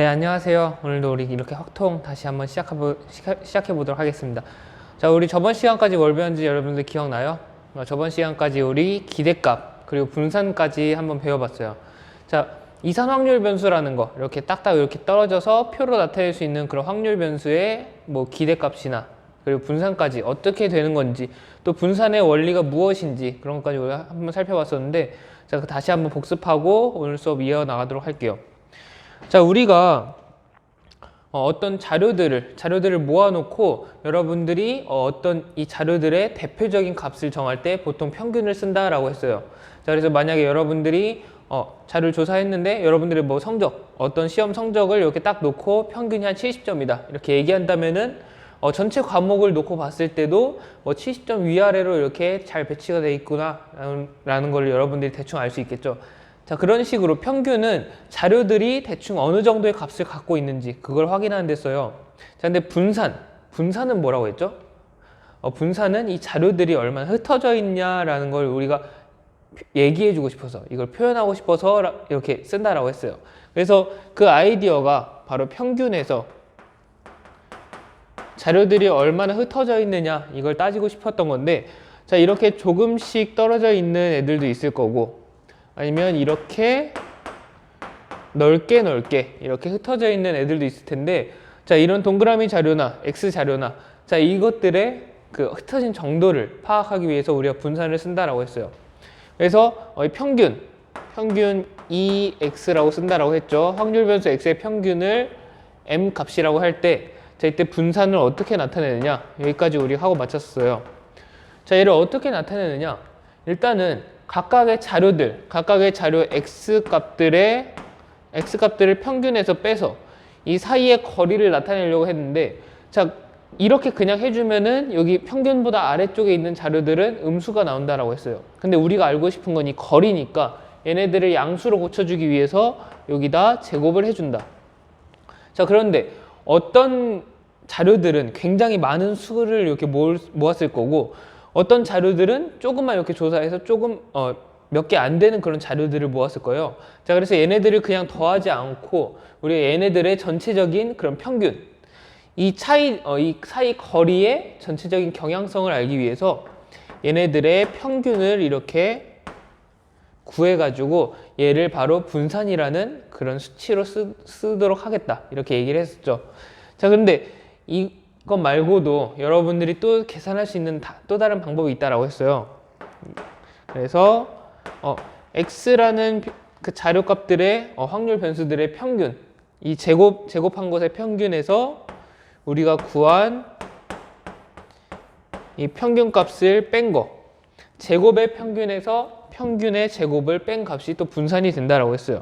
네, 안녕하세요. 오늘도 우리 이렇게 확통 다시 한번 시작해 보도록 하겠습니다. 자, 우리 저번 시간까지 뭘 배웠는지 여러분들 기억나요? 저번 시간까지 우리 기대값 그리고 분산까지 한번 배워봤어요. 자, 이산 확률 변수라는 거 이렇게 딱딱 이렇게 떨어져서 표로 나타낼 수 있는 그런 확률 변수의 뭐 기대값이나 그리고 분산까지 어떻게 되는 건지 또 분산의 원리가 무엇인지 그런 것까지 우리가 한번 살펴봤었는데, 자, 다시 한번 복습하고 오늘 수업 이어나가도록 할게요. 자, 우리가 어떤 자료들을 모아놓고 여러분들이 어떤 이 자료들의 대표적인 값을 정할 때 보통 평균을 쓴다라고 했어요. 자, 그래서 만약에 여러분들이 자료를 조사했는데 여러분들의 뭐 성적, 어떤 시험 성적을 이렇게 딱 놓고 평균이 한 70점이다 이렇게 얘기한다면은 전체 과목을 놓고 봤을 때도 뭐 70점 위아래로 이렇게 잘 배치가 돼 있구나 라는 걸 여러분들이 대충 알 수 있겠죠. 자, 그런 식으로 평균은 자료들이 대충 어느 정도의 값을 갖고 있는지 그걸 확인하는 데 써요. 자, 근데 분산은 뭐라고 했죠? 분산은 이 자료들이 얼마나 흩어져 있냐라는 걸 우리가 얘기해 주고 싶어서, 이걸 표현하고 싶어서 이렇게 쓴다라고 했어요. 그래서 그 아이디어가 바로 평균에서 자료들이 얼마나 흩어져 있느냐 이걸 따지고 싶었던 건데, 자, 이렇게 조금씩 떨어져 있는 애들도 있을 거고 아니면 이렇게 넓게 이렇게 흩어져 있는 애들도 있을 텐데, 자, 이런 동그라미 자료나 X 자료나 자, 이것들의 그 흩어진 정도를 파악하기 위해서 우리가 분산을 쓴다라고 했어요. 그래서 평균 EX라고 쓴다라고 했죠. 확률 변수 X의 평균을 M 값이라고 할 때, 자, 이때 분산을 어떻게 나타내느냐 여기까지 우리가 하고 마쳤어요. 자, 얘를 어떻게 나타내느냐, 일단은 각각의 자료 X 값들을 평균에서 빼서 이 사이의 거리를 나타내려고 했는데, 자, 이렇게 그냥 해주면은 여기 평균보다 아래쪽에 있는 자료들은 음수가 나온다라고 했어요. 근데 우리가 알고 싶은 건 이 거리니까 얘네들을 양수로 고쳐주기 위해서 여기다 제곱을 해준다. 자, 그런데 어떤 자료들은 굉장히 많은 수를 이렇게 모았을 거고 어떤 자료들은 조금만 이렇게 조사해서 조금 몇 개 안 되는 그런 자료들을 모았을 거예요. 자, 그래서 얘네들을 그냥 더하지 않고 우리 얘네들의 전체적인 그런 평균, 이 사이 거리의 전체적인 경향성을 알기 위해서 얘네들의 평균을 이렇게 구해가지고 얘를 바로 분산이라는 그런 수치로 쓰도록 하겠다 이렇게 얘기를 했었죠. 자, 그런데 이것 말고도 여러분들이 또 계산할 수 있는 또 다른 방법이 있다라고 했어요. 그래서 X라는 그 자료값들의 확률 변수들의 평균, 이 제곱한 것의 평균에서 우리가 구한 이 평균값을 뺀 거, 제곱의 평균에서 평균의 제곱을 뺀 값이 또 분산이 된다라고 했어요.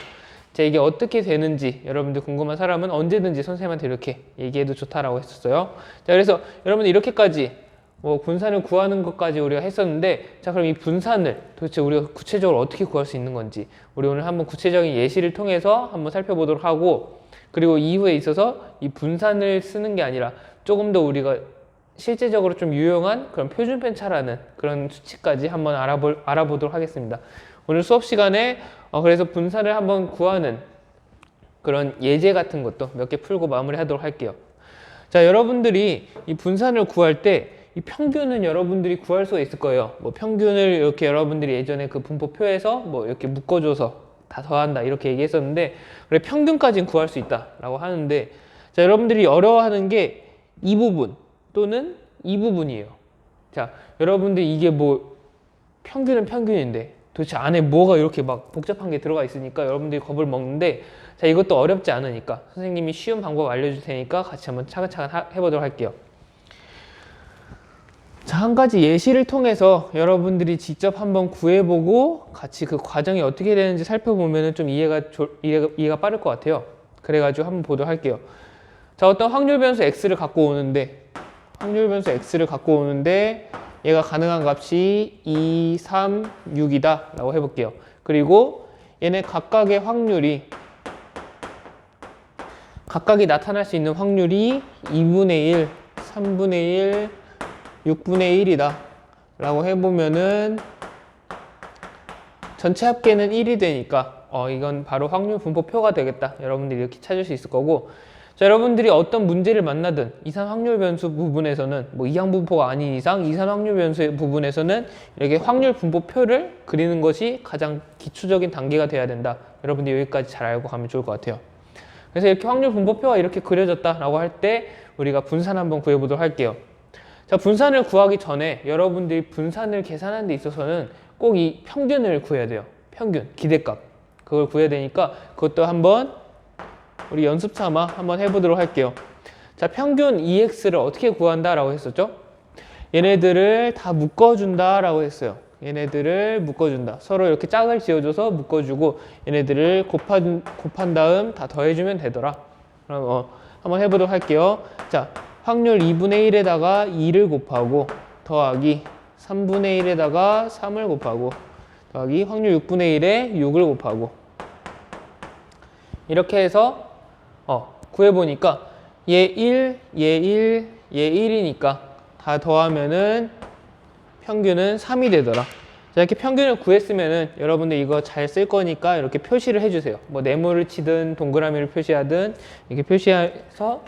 자, 이게 어떻게 되는지 여러분들 궁금한 사람은 언제든지 선생님한테 이렇게 얘기해도 좋다라고 했었어요. 자, 그래서 여러분들 이렇게까지 뭐 분산을 구하는 것까지 우리가 했었는데, 자, 그럼 이 분산을 도대체 우리가 구체적으로 어떻게 구할 수 있는 건지 우리 오늘 한번 구체적인 예시를 통해서 한번 살펴보도록 하고, 그리고 이후에 있어서 이 분산을 쓰는 게 아니라 조금 더 우리가 실제적으로 좀 유용한 그런 표준 편차라는 그런 수치까지 한번 알아보도록 하겠습니다. 오늘 수업 시간에 그래서 분산을 한번 구하는 그런 예제 같은 것도 몇 개 풀고 마무리하도록 할게요. 자, 여러분들이 이 분산을 구할 때 이 평균은 여러분들이 구할 수가 있을 거예요. 뭐 평균을 이렇게 여러분들이 예전에 그 분포표에서 뭐 이렇게 묶어줘서 다 더한다 이렇게 얘기했었는데, 그래 평균까지는 구할 수 있다라고 하는데, 자, 여러분들이 어려워하는 게 이 부분 또는 이 부분이에요. 자, 여러분들이 이게 뭐 평균은 평균인데 도대체 안에 뭐가 이렇게 막 복잡한 게 들어가 있으니까 여러분들이 겁을 먹는데, 자, 이것도 어렵지 않으니까 선생님이 쉬운 방법 알려줄 테니까 같이 한번 차근차근 해보도록 할게요. 자, 한 가지 예시를 통해서 여러분들이 직접 한번 구해보고 같이 그 과정이 어떻게 되는지 살펴보면 좀 이해가 빠를 것 같아요. 그래가지고 한번 보도록 할게요. 자, 어떤 확률 변수 X를 갖고 오는데 얘가 가능한 값이 2, 3, 6이다 라고 해볼게요. 그리고 얘네 각각의 확률이 각각이 나타날 수 있는 확률이 2분의 1, 3분의 1, 6분의 1이다 라고 해보면은 전체 합계는 1이 되니까 이건 바로 확률 분포표가 되겠다. 여러분들이 이렇게 찾을 수 있을 거고, 자, 여러분들이 어떤 문제를 만나든 이산 확률 변수 부분에서는 뭐 이항 분포가 아닌 이상 이산 확률 변수 부분에서는 이렇게 확률 분포표를 그리는 것이 가장 기초적인 단계가 돼야 된다. 여러분들이 여기까지 잘 알고 가면 좋을 것 같아요. 그래서 이렇게 확률 분포표가 이렇게 그려졌다라고 할 때 우리가 분산 한번 구해보도록 할게요. 자, 분산을 구하기 전에 여러분들이 분산을 계산하는 데 있어서는 꼭 이 평균을 구해야 돼요. 평균, 기대값. 그걸 구해야 되니까 그것도 한번 우리 연습 삼아 한번 해보도록 할게요. 자, 평균 EX를 어떻게 구한다 라고 했었죠? 얘네들을 다 묶어준다 라고 했어요. 얘네들을 묶어준다. 서로 이렇게 짝을 지어줘서 묶어주고 얘네들을 곱한 다음 다 더해주면 되더라. 그럼 한번 해보도록 할게요. 자, 확률 2분의 1에다가 2를 곱하고 더하기 3분의 1에다가 3을 곱하고 더하기 확률 6분의 1에 6을 곱하고 이렇게 해서 구해보니까 얘 1, 얘 1, 얘 1이니까 다 더하면은 평균은 3이 되더라. 자, 이렇게 평균을 구했으면은 여러분들 이거 잘 쓸 거니까 이렇게 표시를 해주세요. 뭐 네모를 치든 동그라미를 표시하든 이렇게 표시해서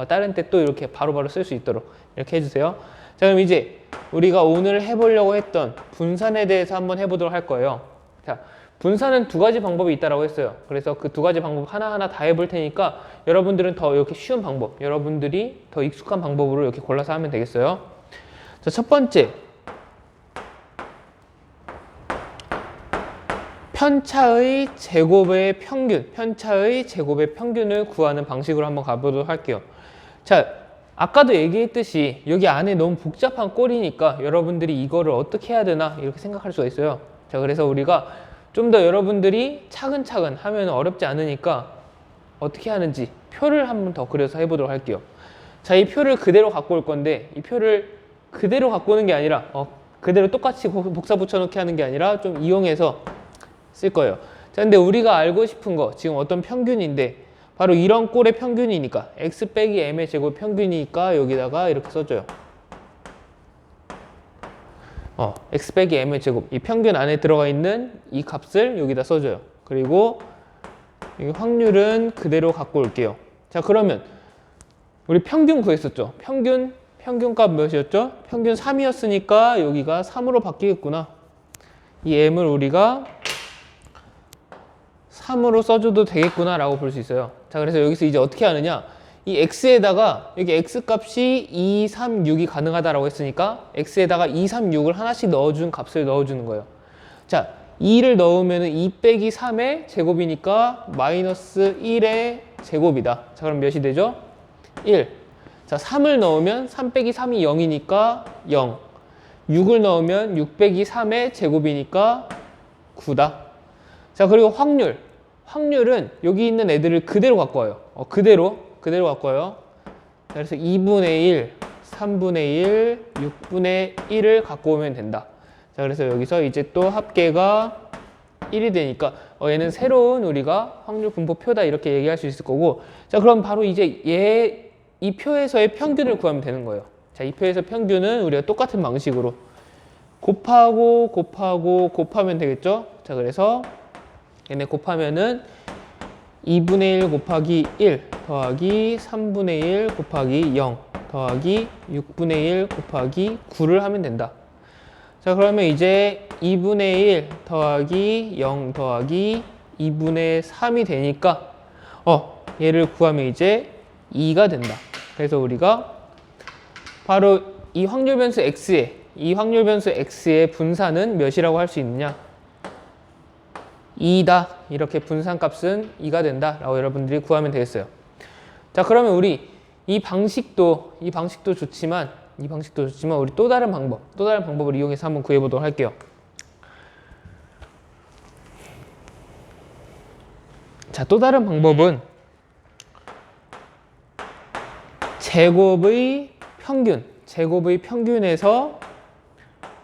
다른 때 또 이렇게 바로바로 쓸 수 있도록 이렇게 해주세요. 자, 그럼 이제 우리가 오늘 해보려고 했던 분산에 대해서 한번 해보도록 할 거예요. 자, 분산은 두 가지 방법이 있다고 했어요. 그래서 그 두 가지 방법 하나하나 다 해볼 테니까 여러분들은 더 이렇게 쉬운 방법, 여러분들이 더 익숙한 방법으로 이렇게 골라서 하면 되겠어요. 자, 첫 번째. 편차의 제곱의 평균, 편차의 제곱의 평균을 구하는 방식으로 한번 가보도록 할게요. 자, 아까도 얘기했듯이 여기 안에 너무 복잡한 꼴이니까 여러분들이 이거를 어떻게 해야 되나 이렇게 생각할 수가 있어요. 자, 그래서 우리가 좀 더 여러분들이 차근차근 하면 어렵지 않으니까 어떻게 하는지 표를 한번 더 그려서 해보도록 할게요. 자, 이 표를 그대로 갖고 올 건데 이 표를 그대로 갖고 오는 게 아니라 그대로 똑같이 복사 붙여넣기 하는 게 아니라 좀 이용해서 쓸 거예요. 자, 근데 우리가 알고 싶은 거 지금 어떤 평균인데 바로 이런 꼴의 평균이니까 x 빼기 m의 제곱 평균이니까 여기다가 이렇게 써줘요. x 빼기 m의 제곱, 이 평균 안에 들어가 있는 이 값을 여기다 써줘요. 그리고 이 확률은 그대로 갖고 올게요. 자, 그러면 우리 평균 구했었죠. 평균값 몇이었죠? 평균 3이었으니까 여기가 3으로 바뀌겠구나. 이 m을 우리가 3으로 써줘도 되겠구나 라고 볼 수 있어요. 자, 그래서 여기서 이제 어떻게 하느냐, 이 x에다가 여기 x값이 2, 3, 6이 가능하다라고 했으니까 x에다가 2, 3, 6을 하나씩 넣어준 값을 넣어주는 거예요. 자, 2를 넣으면 2 빼기 3의 제곱이니까 마이너스 1의 제곱이다. 자, 그럼 몇이 되죠? 1. 자, 3을 넣으면 3 빼기 3이 0이니까 0. 6을 넣으면 6 빼기 3의 제곱이니까 9다. 자, 그리고 확률은 여기 있는 애들을 그대로 갖고 와요. 그대로 갖고 와요. 자, 그래서 2분의 1, 3분의 1, 6분의 1을 갖고 오면 된다. 자, 그래서 여기서 이제 또 합계가 1이 되니까 얘는 새로운 우리가 확률 분포표다 이렇게 얘기할 수 있을 거고, 자, 그럼 바로 이제 이 표에서의 평균을 구하면 되는 거예요. 자, 이 표에서 평균은 우리가 똑같은 방식으로 곱하면 되겠죠? 자, 그래서 얘네 곱하면은 2분의 1 곱하기 1 더하기 3분의 1 곱하기 0 더하기 6분의 1 곱하기 9를 하면 된다. 자, 그러면 이제 2분의 1 더하기 0 더하기 2분의 3이 되니까 얘를 구하면 이제 2가 된다. 그래서 우리가 바로 이 확률 변수 x의 분산은 몇이라고 할 수 있느냐? 2다. 이렇게 분산값은 2가 된다 라고 여러분들이 구하면 되겠어요. 자, 그러면 우리 이 방식도 좋지만 우리 또 다른 방법을 이용해서 한번 구해보도록 할게요. 자, 또 다른 방법은 제곱의 평균에서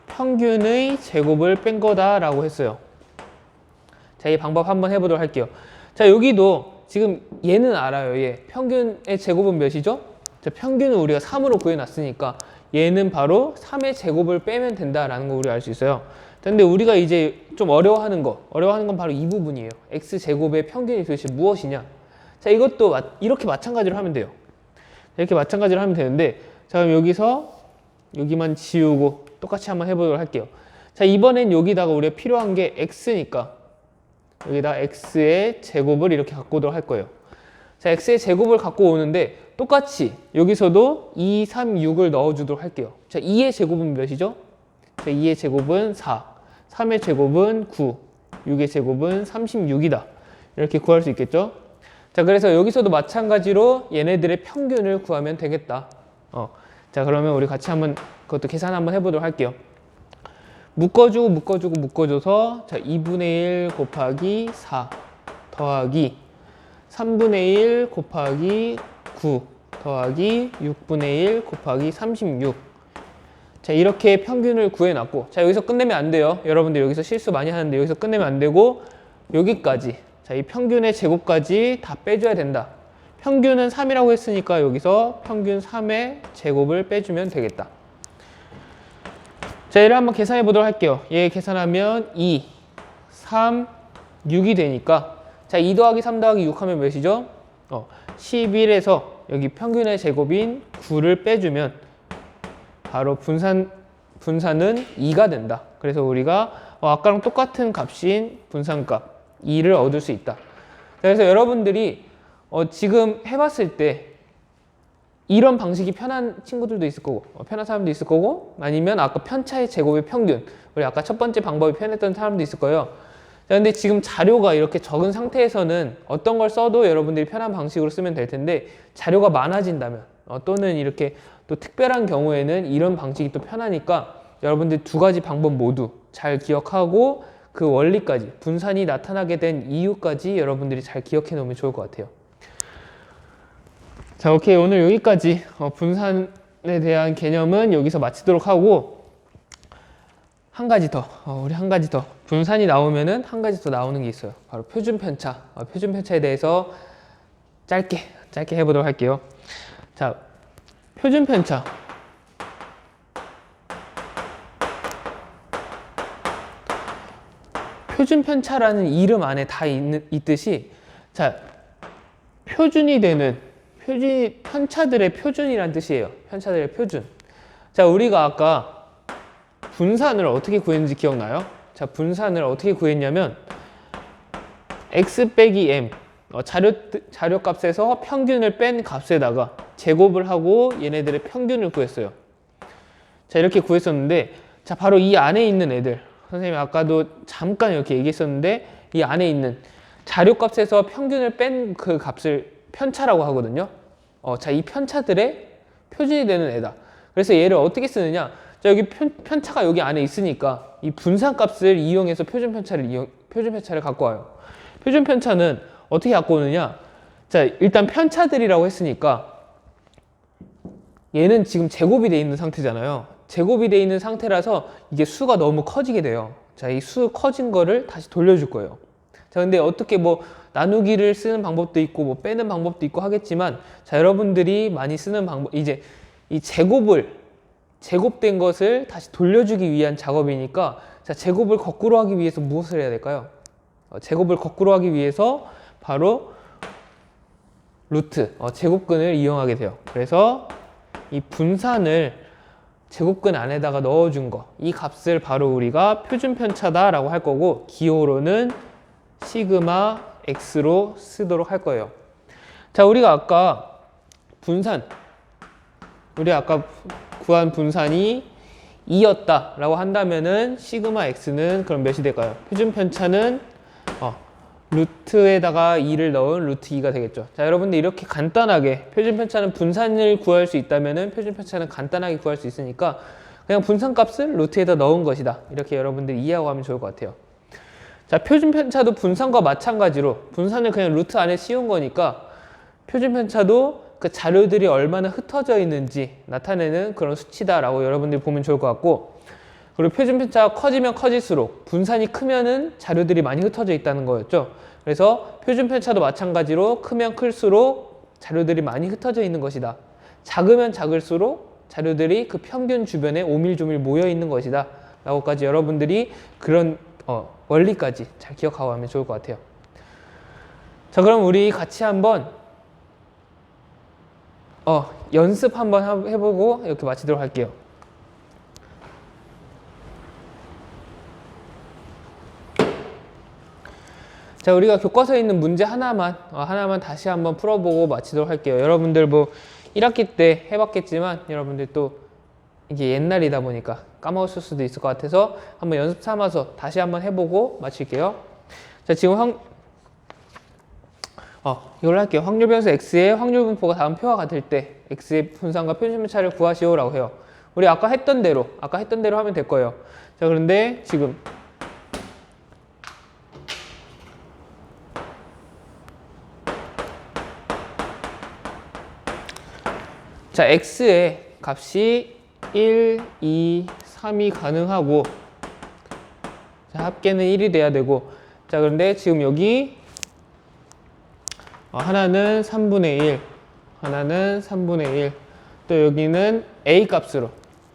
평균의 제곱을 뺀 거다라고 했어요. 자, 이 방법 한번 해보도록 할게요. 자, 여기도 지금 얘는 알아요. 얘 평균의 제곱은 몇이죠? 자, 평균은 우리가 3으로 구해놨으니까 얘는 바로 3의 제곱을 빼면 된다라는 거 우리가 알 수 있어요. 근데 우리가 이제 좀 어려워하는 건 바로 이 부분이에요. x제곱의 평균이 도대체 무엇이냐. 자, 이것도 이렇게 마찬가지로 하면 돼요. 이렇게 마찬가지로 하면 되는데, 자, 그럼 여기서 여기만 지우고 똑같이 한번 해보도록 할게요. 자, 이번엔 여기다가 우리가 필요한 게 x니까 여기다 x의 제곱을 이렇게 갖고 오도록 할 거예요. 자, x의 제곱을 갖고 오는데 똑같이 여기서도 2, 3, 6을 넣어주도록 할게요. 자, 2의 제곱은 몇이죠? 자, 2의 제곱은 4, 3의 제곱은 9, 6의 제곱은 36이다. 이렇게 구할 수 있겠죠? 자, 그래서 여기서도 마찬가지로 얘네들의 평균을 구하면 되겠다. 자, 그러면 우리 같이 한번 그것도 계산 한번 해보도록 할게요. 묶어줘서 자, 2분의 1 곱하기 4 더하기 3분의 1 곱하기 9 더하기 6분의 1 곱하기 36. 자, 이렇게 평균을 구해놨고, 자, 여기서 끝내면 안 돼요. 여러분들 여기서 실수 많이 하는데 여기서 끝내면 안 되고 여기까지, 자, 이 평균의 제곱까지 다 빼줘야 된다. 평균은 3이라고 했으니까 여기서 평균 3의 제곱을 빼주면 되겠다. 자, 얘를 한번 계산해 보도록 할게요. 얘 계산하면 2, 3, 6이 되니까, 자, 2 더하기 3 더하기 6 하면 몇이죠? 11에서 여기 평균의 제곱인 9를 빼주면 바로 분산은 2가 된다. 그래서 우리가 아까랑 똑같은 값인 분산값 2를 얻을 수 있다. 그래서 여러분들이 지금 해봤을 때 이런 방식이 편한 친구들도 있을 거고, 편한 사람도 있을 거고, 아니면 아까 편차의 제곱의 평균, 우리 아까 첫 번째 방법이 편했던 사람도 있을 거예요. 자, 근데 지금 자료가 이렇게 적은 상태에서는 어떤 걸 써도 여러분들이 편한 방식으로 쓰면 될 텐데, 자료가 많아진다면 또는 이렇게 또 특별한 경우에는 이런 방식이 또 편하니까 여러분들 두 가지 방법 모두 잘 기억하고 그 원리까지, 분산이 나타나게 된 이유까지 여러분들이 잘 기억해 놓으면 좋을 것 같아요. 자, 오케이. 오늘 여기까지 분산에 대한 개념은 여기서 마치도록 하고, 한 가지 더, 우리 한 가지 더 분산이 나오면은 한 가지 더 나오는 게 있어요. 바로 표준편차. 표준편차에 대해서 짧게 해보도록 할게요. 자, 표준편차. 표준편차라는 이름 안에 다 있듯이, 자, 편차들의 표준이란 뜻이에요. 편차들의 표준. 자, 우리가 아까 분산을 어떻게 구했는지 기억나요? 자, 분산을 어떻게 구했냐면 x 빼기 m, 자료값에서 평균을 뺀 값에다가 제곱을 하고 얘네들의 평균을 구했어요. 자, 이렇게 구했었는데, 자, 바로 이 안에 있는 애들, 선생님이 아까도 잠깐 이렇게 얘기했었는데, 이 안에 있는 자료값에서 평균을 뺀 그 값을 편차라고 하거든요. 자, 이 편차들의 표준이 되는 애다. 그래서 얘를 어떻게 쓰느냐? 자, 여기 편차가 여기 안에 있으니까 이 분산값을 이용해서 표준편차를 갖고 와요. 표준편차는 어떻게 갖고 오느냐? 자, 일단 편차들이라고 했으니까 얘는 지금 제곱이 돼 있는 상태잖아요. 제곱이 돼 있는 상태라서 이게 수가 너무 커지게 돼요. 자, 이 수 커진 거를 다시 돌려줄 거예요. 자, 근데 어떻게 나누기를 쓰는 방법도 있고 빼는 방법도 있고 하겠지만, 자, 여러분들이 많이 쓰는 방법, 이제 이 제곱된 것을 다시 돌려주기 위한 작업이니까, 자, 제곱을 거꾸로 하기 위해서 무엇을 해야 될까요? 제곱을 거꾸로 하기 위해서 바로 루트, 제곱근을 이용하게 돼요. 그래서 이 분산을 제곱근 안에다가 넣어준 거, 이 값을 바로 우리가 표준편차다라고 할 거고, 기호로는 시그마 x로 쓰도록 할 거예요. 자, 우리가 아까 구한 분산이 2였다라고 한다면은 시그마 x는 그럼 몇이 될까요? 표준편차는 루트에다가 2를 넣은 루트 2가 되겠죠. 자, 여러분들 이렇게 간단하게 표준편차는 분산을 구할 수 있다면은 표준편차는 간단하게 구할 수 있으니까 그냥 분산값을 루트에다 넣은 것이다. 이렇게 여러분들 이해하고 하면 좋을 것 같아요. 자, 표준편차도 분산과 마찬가지로 분산을 그냥 루트 안에 씌운 거니까 표준편차도 그 자료들이 얼마나 흩어져 있는지 나타내는 그런 수치다라고 여러분들이 보면 좋을 것 같고, 그리고 표준편차가 커지면 커질수록 분산이 크면은 자료들이 많이 흩어져 있다는 거였죠. 그래서 표준편차도 마찬가지로 크면 클수록 자료들이 많이 흩어져 있는 것이다. 작으면 작을수록 자료들이 그 평균 주변에 오밀조밀 모여 있는 것이다 라고까지 여러분들이 그런 원리까지 잘 기억하고 가면 좋을 것 같아요. 자, 그럼 우리 같이 한번 연습 한번 해보고 이렇게 마치도록 할게요. 자, 우리가 교과서에 있는 문제 하나만 다시 한번 풀어보고 마치도록 할게요. 여러분들 뭐 1학기 때 해봤겠지만 여러분들 또 이게 옛날이다 보니까 까먹었을 수도 있을 것 같아서 한번 연습 삼아서 다시 한번 해보고 마칠게요. 자, 지금 이걸로 할게요. 확률 변수 x의 확률 분포가 다음 표와 같을 때 x의 분산과 표준편차를 구하시오라고 해요. 우리 아까 했던 대로 하면 될 거예요. 자, 그런데 지금 자, x의 값이 1, 2, 3이 가능하고 자, 합계는 1이 돼야 되고 자, 그런데 지금 여기 하나는 3분의 1, 하나는 3분의 1, 또 여기는 a 값으로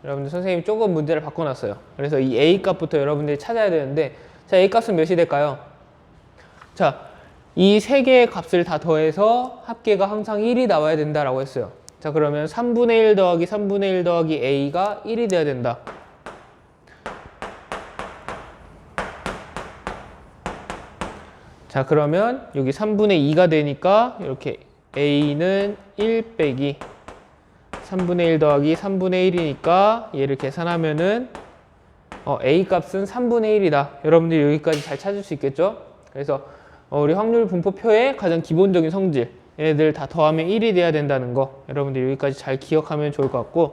여러분들 선생님이 조금 문제를 바꿔놨어요. 그래서 이 a 값부터 여러분들이 찾아야 되는데 자, a 값은 몇이 될까요? 자, 이 세 개의 값을 다 더해서 합계가 항상 1이 나와야 된다라고 했어요. 자, 그러면 3분의 1 더하기 3분의 1 더하기 a가 1이 돼야 된다. 자, 그러면 여기 3분의 2가 되니까 이렇게 a는 1 빼기 3분의 1 더하기 3분의 1이니까 얘를 계산하면은 a 값은 3분의 1이다. 여러분들이 여기까지 잘 찾을 수 있겠죠? 그래서 우리 확률 분포표의 가장 기본적인 성질 얘네들 다 더하면 1이 돼야 된다는 거 여러분들이 여기까지 잘 기억하면 좋을 것 같고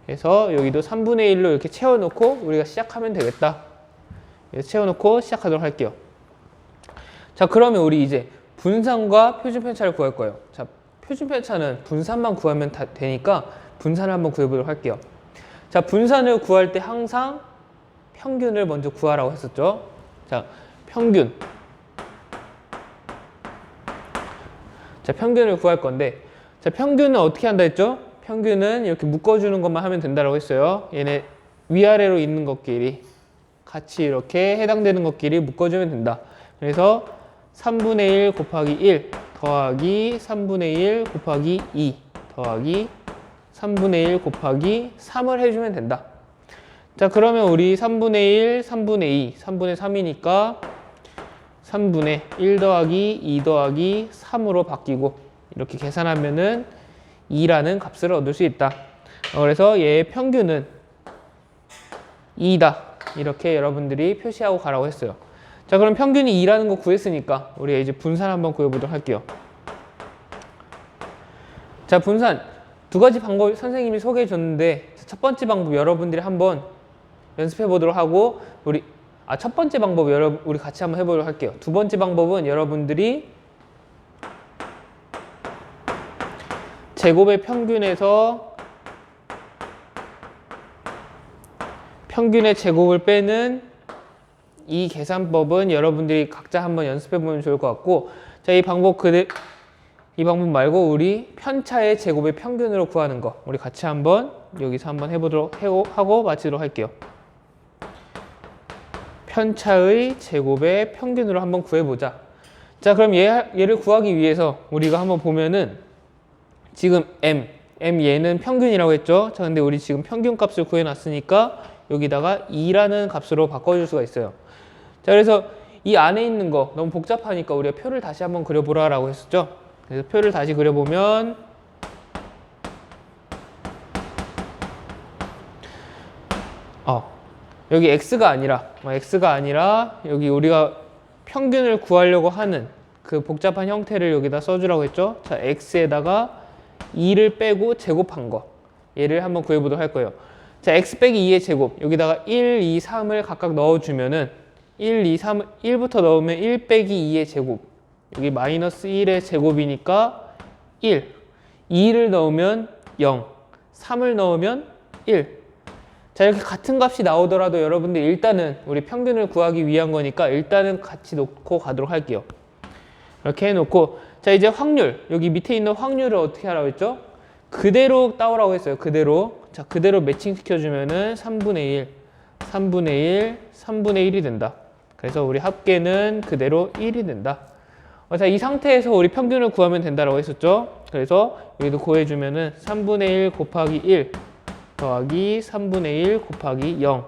그래서 여기도 3분의 1로 이렇게 채워놓고 우리가 시작하면 되겠다. 채워놓고 시작하도록 할게요. 자, 그러면 우리 이제 분산과 표준편차를 구할 거예요. 자, 표준편차는 분산만 구하면 되니까 분산을 한번 구해보도록 할게요. 자, 분산을 구할 때 항상 평균을 먼저 구하라고 했었죠. 자, 평균. 자, 평균을 구할 건데 자, 평균은 어떻게 한다 했죠? 평균은 이렇게 묶어주는 것만 하면 된다고 했어요. 얘네 위아래로 있는 것끼리 같이 이렇게 해당되는 것끼리 묶어주면 된다. 그래서 3분의 1 곱하기 1 더하기 3분의 1 곱하기 2 더하기 3분의 1 곱하기 3을 해주면 된다. 자, 그러면 우리 3분의 1, 3분의 2, 3분의 3이니까 3분의 1 더하기 2 더하기 3으로 바뀌고 이렇게 계산하면은 2라는 값을 얻을 수 있다. 그래서 얘의 평균은 2다. 이렇게 여러분들이 표시하고 가라고 했어요. 자, 그럼 평균이 2라는 거 구했으니까 우리가 이제 분산 한번 구해보도록 할게요. 자, 분산 두 가지 방법 선생님이 소개해 줬는데 첫 번째 방법 여러분들이 한번 연습해 보도록 하고 첫 번째 방법 우리 같이 한번 해보도록 할게요. 두 번째 방법은 여러분들이 제곱의 평균에서 평균의 제곱을 빼는 이 계산법은 여러분들이 각자 한번 연습해 보면 좋을 것 같고 자, 이 방법 말고 우리 편차의 제곱의 평균으로 구하는 거 우리 같이 한번 여기서 한번 해보도록 하고 마치도록 할게요. 편차의 제곱의 평균으로 한번 구해보자. 자, 그럼 얘를 구하기 위해서 우리가 한번 보면은 지금 m 얘는 평균이라고 했죠. 자, 근데 우리 지금 평균 값을 구해놨으니까 여기다가 2라는 값으로 바꿔줄 수가 있어요. 자, 그래서 이 안에 있는 거 너무 복잡하니까 우리가 표를 다시 한번 그려보라라고 했었죠. 그래서 표를 다시 그려보면 여기 x가 아니라 여기 우리가 평균을 구하려고 하는 그 복잡한 형태를 여기다 써주라고 했죠. 자, x에다가 2를 빼고 제곱한 거 얘를 한번 구해보도록 할 거예요. 자, x 빼기 2의 제곱 여기다가 1, 2, 3을 각각 넣어주면은 1, 2, 3, 1부터 넣으면 1 빼기 2의 제곱 여기 마이너스 1의 제곱이니까 1 2를 넣으면 0 3을 넣으면 1 자, 이렇게 같은 값이 나오더라도 여러분들 일단은 우리 평균을 구하기 위한 거니까 일단은 같이 놓고 가도록 할게요. 이렇게 해놓고 자, 이제 확률 여기 밑에 있는 확률을 어떻게 하라고 했죠? 그대로 따오라고 했어요. 그대로 매칭 시켜주면은 3분의 1 3분의 1, 3분의 1이 된다. 그래서 우리 합계는 그대로 1이 된다. 자, 이 상태에서 우리 평균을 구하면 된다라고 했었죠. 그래서 여기도 구해주면은 3분의 1 곱하기 1 더하기 3분의 1 곱하기 0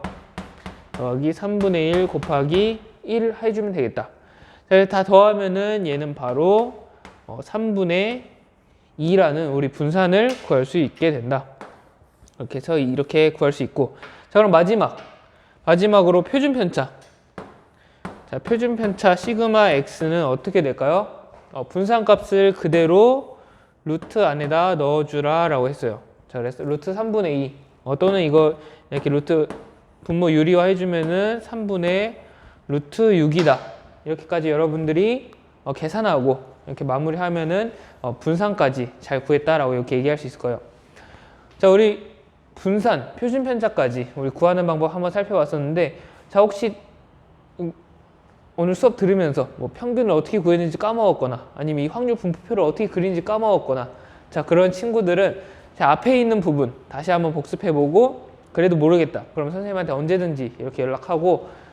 더하기 3분의 1 곱하기 1 해주면 되겠다. 자, 다 더하면은 얘는 바로 3분의 2라는 우리 분산을 구할 수 있게 된다. 이렇게 해서 이렇게 구할 수 있고, 자, 그럼 마지막으로 표준 편차. 자, 표준 편차 시그마 x는 어떻게 될까요? 분산값을 그대로 루트 안에다 넣어주라 라고 했어요. 자, 그래서 루트 3분의 2 또는 이거 이렇게 루트 분모 유리화 해주면은 3분의 루트 6이다. 이렇게까지 여러분들이 계산하고 이렇게 마무리하면은 분산까지 잘 구했다라고 이렇게 얘기할 수 있을 거예요. 자, 우리 분산, 표준 편차까지 우리 구하는 방법 한번 살펴봤었는데, 자, 혹시 오늘 수업 들으면서 뭐 평균을 어떻게 구했는지 까먹었거나 아니면 이 확률 분포표를 어떻게 그리는지 까먹었거나, 자, 그런 친구들은 자, 앞에 있는 부분 다시 한번 복습해보고 그래도 모르겠다. 그럼 선생님한테 언제든지 이렇게 연락하고,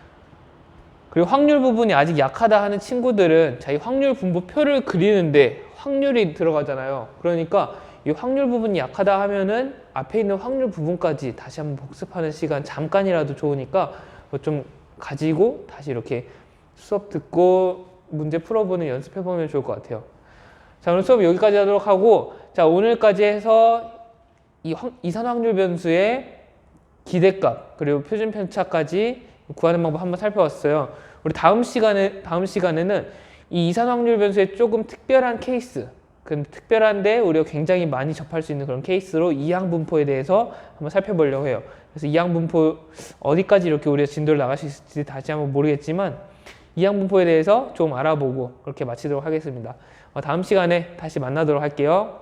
그리고 확률 부분이 아직 약하다 하는 친구들은 자, 이 확률 분포표를 그리는데 확률이 들어가잖아요. 그러니까 이 확률 부분이 약하다 하면은 앞에 있는 확률 부분까지 다시 한번 복습하는 시간 잠깐이라도 좋으니까 뭐 좀 가지고 다시 이렇게 수업 듣고 문제 풀어보는 연습해보면 좋을 것 같아요. 자, 오늘 수업 여기까지 하도록 하고, 자, 오늘까지 해서 이 이산 확률 변수의 기대값 그리고 표준 편차까지 구하는 방법 한번 살펴봤어요. 우리 다음 시간에는 이 이산 확률 변수의 조금 특별한 케이스, 그 특별한데 우리가 굉장히 많이 접할 수 있는 그런 케이스로 이항 분포에 대해서 한번 살펴보려고 해요. 그래서 이항 분포 어디까지 이렇게 우리가 진도를 나갈 수 있을지 다시 한번 모르겠지만 이항 분포에 대해서 좀 알아보고 그렇게 마치도록 하겠습니다. 다음 시간에 다시 만나도록 할게요.